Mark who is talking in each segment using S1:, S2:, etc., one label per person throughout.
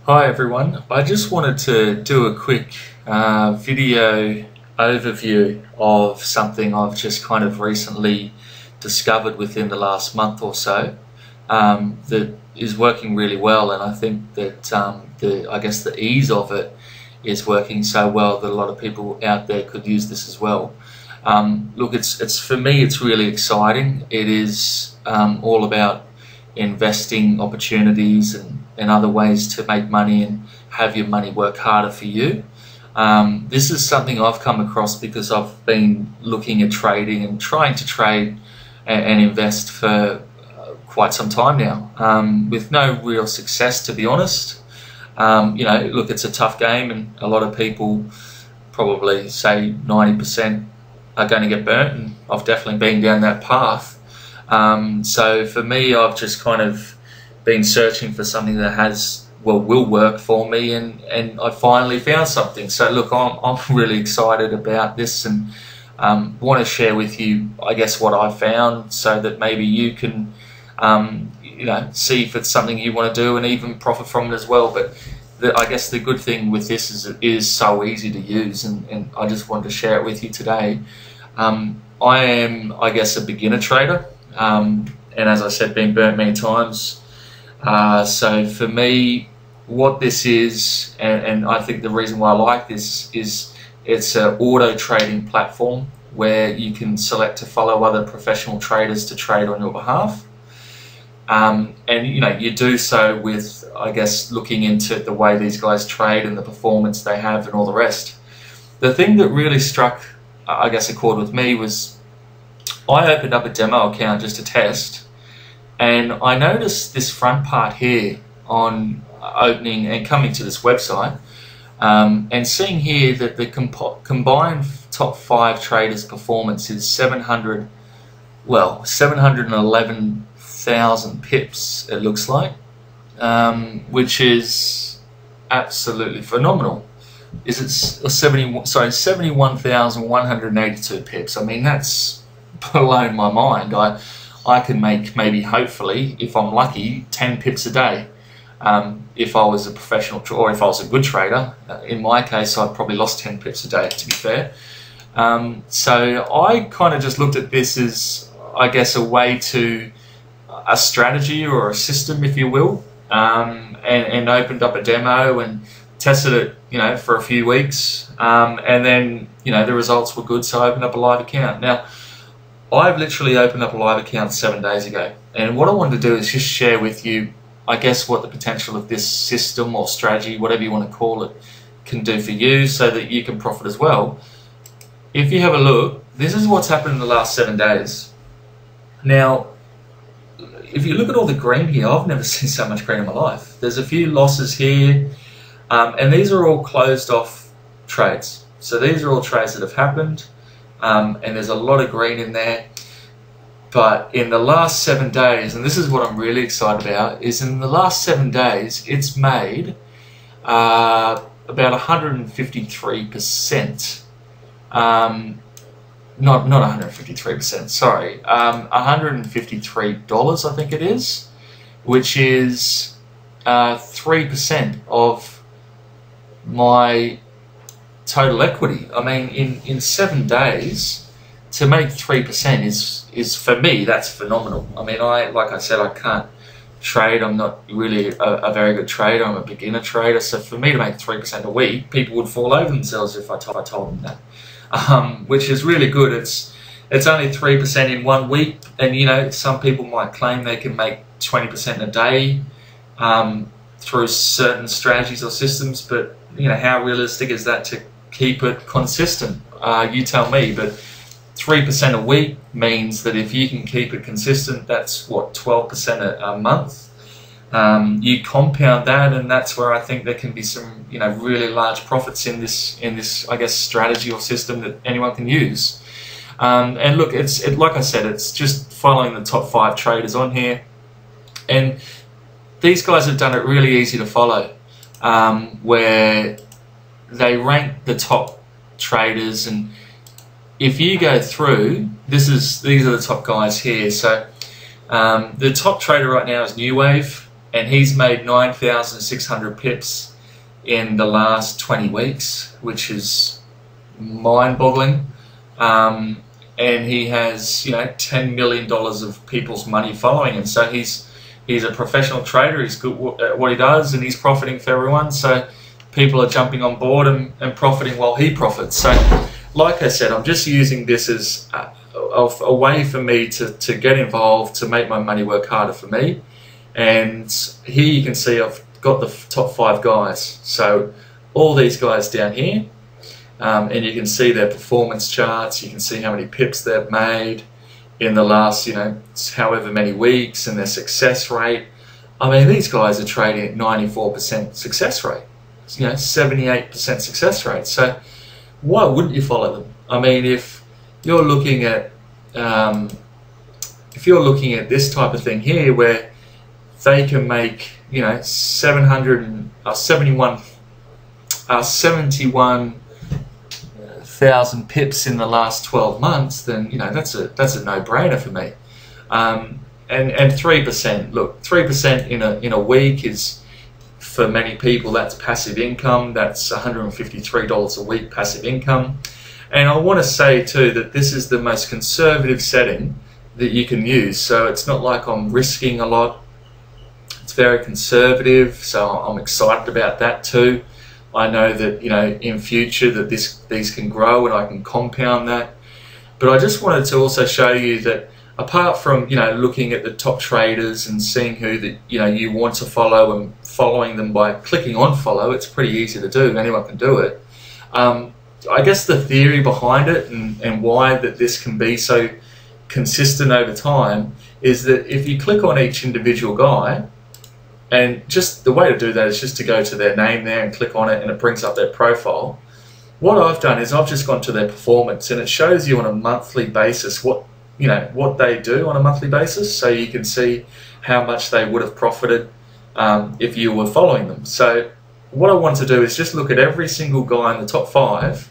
S1: Hi everyone, I just wanted to do a quick video overview of something I've just kind of recently discovered within the last month or so that is working really well, and I think that the ease of it is working so well that a lot of people out there could use this as well. Look, it's for me it's really exciting. It is all about investing opportunities and other ways to make money and have your money work harder for you. This is something I've come across because I've been looking at trading and trying to trade and invest for quite some time now, with no real success, to be honest. Look, it's a tough game, and a lot of people, probably say 90%, are going to get burnt, and I've definitely been down that path. So for me, I've just kind of been searching for something that will work for me, and I finally found something. So look, I'm really excited about this, and want to share with you, I guess, what I found, so that maybe you can see if it's something you want to do and even profit from it as well. But I guess the good thing with this is it is so easy to use, and I just wanted to share it with you today. I am, I guess, a beginner trader, and as I said, been burnt many times. So for me, what this is, and I think the reason why I like this, is it's an auto trading platform where you can select to follow other professional traders to trade on your behalf. And you do so with, I guess, looking into the way these guys trade and the performance they have and all the rest. The thing that really struck, I guess, a chord with me was I opened up a demo account just to test, and I noticed this front part here on opening and coming to this website, and seeing here that the combined top 5 traders' performance is 711,000 pips, it looks like, which is absolutely phenomenal. It's 71,182 pips. I mean, that's blown my mind. I can make maybe, hopefully, if I'm lucky, 10 pips a day. If I was a professional, or if I was a good trader. In my case, I'd probably lost 10 pips a day, to be fair. So I kind of just looked at this as, I guess, a way to a strategy or a system, if you will, and opened up a demo and tested it, for a few weeks, and then, the results were good, so I opened up a live account. Now, I've literally opened up a live account 7 days ago, and what I wanted to do is just share with you, I guess, what the potential of this system or strategy, whatever you want to call it, can do for you, so that you can profit as well. If you have a look, this is what's happened in the last 7 days. Now, if you look at all the green here, I've never seen so much green in my life. There's a few losses here, and these are all closed off trades. So these are all trades that have happened, and there's a lot of green in there. But in the last 7 days, and this is what I'm really excited about, is in the last 7 days, it's made about 153%. Not 153%, sorry, $153, I think it is, which is 3% of my total equity. I mean, in 7 days, to make 3% is for me, that's phenomenal. I mean, like I said, I can't trade. I'm not really a very good trader. I'm a beginner trader. So for me to make 3% a week, people would fall over themselves if I told them that. Which is really good. It's only 3% in 1 week, and some people might claim they can make 20% a day through certain strategies or systems, but how realistic is that to keep it consistent? You tell me. But 3% a week means that if you can keep it consistent, that's what, 12% a month. You compound that, and that's where I think there can be some really large profits in this I guess strategy or system that anyone can use. And look, it's like I said, it's just following the top 5 traders on here, and these guys have done it really easy to follow, where they rank the top traders, and if you go through, these are the top guys here. So the top trader right now is New Wave, and he's made 9,600 pips in the last 20 weeks, which is mind-boggling. And he has, you know, $10 million of people's money following him. So he's a professional trader. He's good at what he does, and he's profiting for everyone. So people are jumping on board and profiting while he profits. So, like I said, I'm just using this as a way for me to get involved, to make my money work harder for me. And here you can see I've got the top 5 guys. So all these guys down here, and you can see their performance charts. You can see how many pips they've made in the last, you know, however many weeks, and their success rate. I mean, these guys are trading at 94% success rate, you know, 78% success rate. So why wouldn't you follow them? I mean, if you're looking at this type of thing here, where they can make, you know, 71,000 pips in the last 12 months, then, you know, that's a no-brainer for me. And 3%, look, 3% in a week is, for many people, that's passive income. That's $153 a week passive income. And I want to say too that this is the most conservative setting that you can use. So it's not like I'm risking a lot. It's very conservative, so I'm excited about that too. I know that, you know, in future that these can grow and I can compound that. But I just wanted to also show you that apart from, you know, looking at the top traders and seeing who that, you know, you want to follow and following them by clicking on follow, it's pretty easy to do. Anyone can do it. I guess the theory behind it and why that this can be so consistent over time is that if you click on each individual guy, and just the way to do that is just to go to their name there and click on it, and it brings up their profile. What I've done is I've just gone to their performance, and it shows you on a monthly basis what they do on a monthly basis, so you can see how much they would have profited if you were following them. So what I want to do is just look at every single guy in the top 5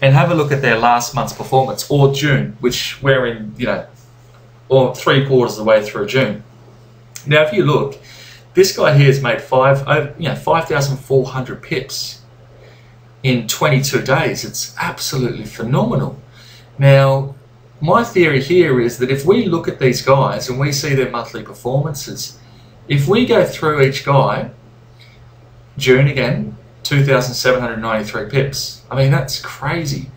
S1: and have a look at their last month's performance, or June, which we're in, you know, or 3/4 of the way through June. Now, if you look, this guy here has made 5,400 pips in 22 days. It's absolutely phenomenal. Now, my theory here is that if we look at these guys and we see their monthly performances, if we go through each guy, June again, 2,793 pips. I mean, that's crazy.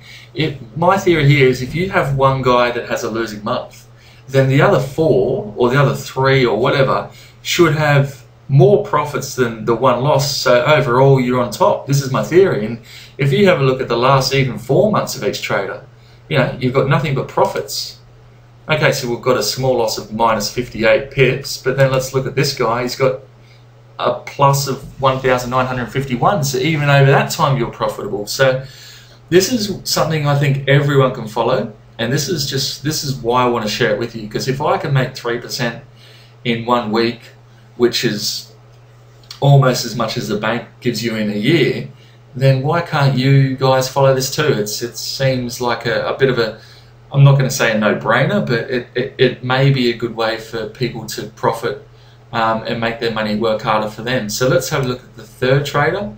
S1: My theory here is if you have one guy that has a losing month, then the other 4 or the other 3 or whatever should have more profits than the one loss. So overall, you're on top. This is my theory. And if you have a look at the last even 4 months of each trader, you know, you've got nothing but profits. Okay, so we've got a small loss of minus 58 pips, but then let's look at this guy. He's got a plus of 1,951. So even over that time, you're profitable. So this is something I think everyone can follow. And this is why I want to share it with you. Because if I can make 3% in 1 week, which is almost as much as the bank gives you in a year, then why can't you guys follow this too? It seems like a bit of a, I'm not going to say a no-brainer, but it may be a good way for people to profit and make their money work harder for them. So let's have a look at the third trader.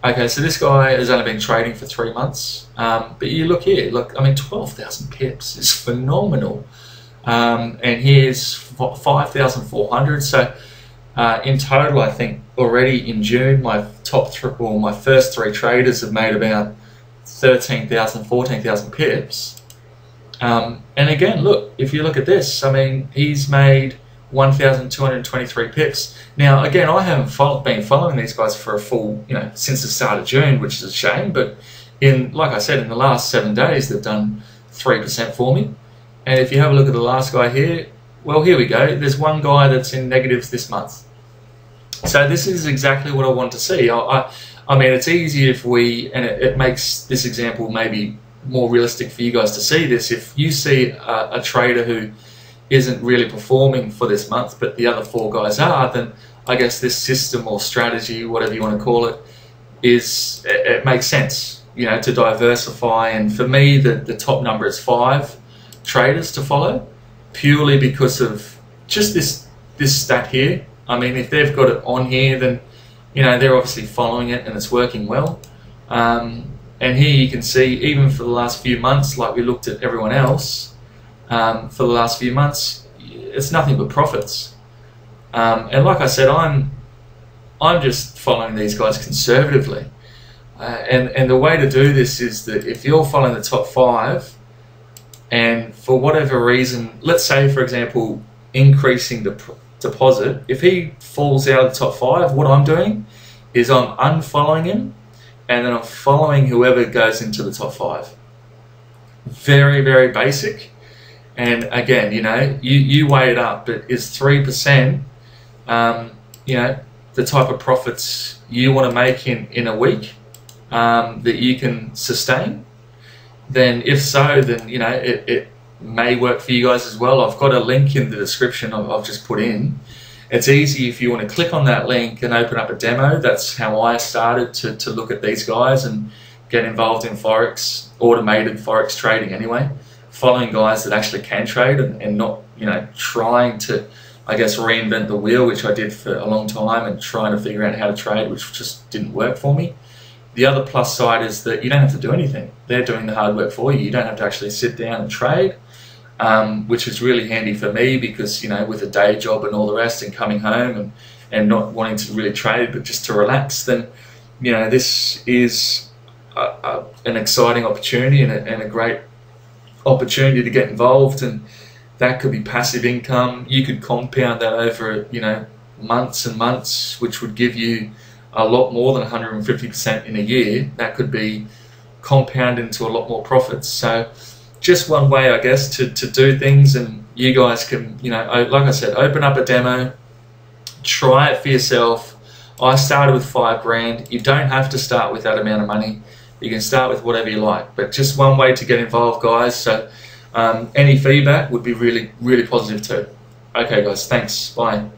S1: Okay, so this guy has only been trading for 3 months, but you look here, look, I mean, 12,000 pips is phenomenal. And here's 5,400. So in total, I think already in June, my first 3 traders have made about 13,000, 14,000 pips. And again, look, if you look at this, I mean, he's made 1,223 pips. Now, again, I haven't been following these guys for a full, you know, since the start of June, which is a shame. But like I said, in the last 7 days, they've done 3% for me. And if you have a look at the last guy here, well, here we go. There's one guy that's in negatives this month. So this is exactly what I want to see. I mean, it's easy if it makes this example maybe more realistic for you guys to see this. If you see a trader who isn't really performing for this month, but the other 4 guys are, then I guess this system or strategy, whatever you want to call it, it makes sense, you know, to diversify. And for me, the top number is 5 traders to follow, purely because of just this stat here. I mean, if they've got it on here, then they're obviously following it and it's working well. And here you can see, even for the last few months, like we looked at everyone else, for the last few months, it's nothing but profits. And like I said, I'm just following these guys conservatively. And the way to do this is that if you're following the top 5, and for whatever reason, let's say for example, increasing the deposit, if he falls out of the top 5, what I'm doing is I'm unfollowing him, and then I'm following whoever goes into the top 5. Very, very basic. And again, you weigh it up, but is 3%, the type of profits you want to make in a week that you can sustain? Then if so, then it may work for you guys as well. I've got a link in the description I've just put in. It's easy if you want to click on that link and open up a demo. That's how I started to look at these guys and get involved in forex, automated forex trading anyway, following guys that actually can trade and not trying to, I guess, reinvent the wheel, which I did for a long time, and trying to figure out how to trade, which just didn't work for me. The other plus side is that you don't have to do anything. They're doing the hard work for you. You don't have to actually sit down and trade, which is really handy for me because, with a day job and all the rest, and coming home and not wanting to really trade, but just to relax, then, this is an exciting opportunity and a great opportunity to get involved. And that could be passive income. You could compound that over, months and months, which would give you a lot more than 150% in a year. That could be compounded into a lot more profits. So just one way, I guess, to do things, and you guys can, like I said, open up a demo, try it for yourself. I started with 5 grand. You don't have to start with that amount of money. You can start with whatever you like, but just one way to get involved, guys. So any feedback would be really, really positive too. Okay, guys, thanks. Bye.